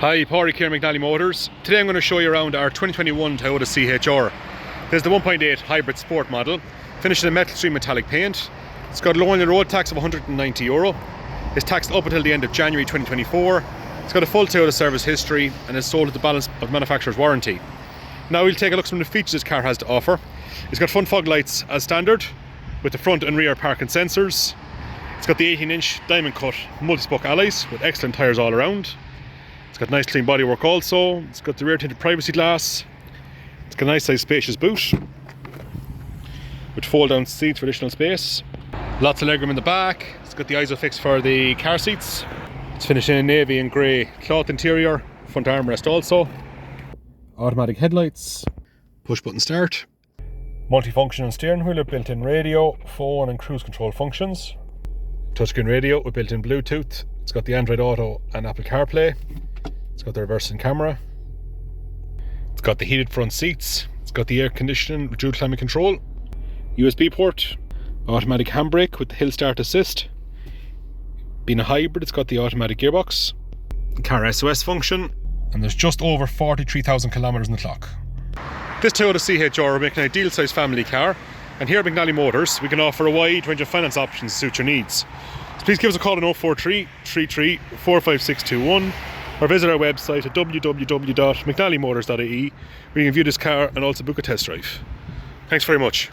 Hi, Pádraig here, McNally Motors. Today I'm going to show you around our 2021 Toyota CHR. There's the 1.8 hybrid sport model, finished in metal stream metallic paint. It's got a low on the road tax of €190. It's taxed up until the end of January 2024. It's got a full Toyota service history and is sold at the balance of manufacturer's warranty. Now we'll take a look at some of the features this car has to offer. It's got front fog lights as standard, with the front and rear parking sensors. It's got the 18-inch diamond cut multi-spoke alloys with excellent tyres all around. It's got nice clean bodywork also. It's got the rear tinted privacy glass. It's got a nice size spacious boot with fold down seats for additional space. Lots of legroom in the back. It's got the ISOFIX for the car seats. It's finished in navy and grey cloth interior. Front armrest also. Automatic headlights. Push button start. Multifunction steering wheel with built-in radio, phone and cruise control functions. Touchscreen radio with built-in Bluetooth. It's got the Android Auto and Apple CarPlay. It's got the reversing camera. It's got the heated front seats. It's got the air conditioning with dual climate control. USB port. Automatic handbrake with the hill start assist. Being a hybrid, it's got the automatic gearbox. Car SOS function. And there's just over 43,000 kilometres on the clock. This Toyota CHR will make an ideal size family car. And here at McNally Motors, we can offer a wide range of finance options to suit your needs. So please give us a call on 043 33 45621 or visit our website at www.mcnallymotors.ie where you can view this car and also book a test drive. Thanks very much.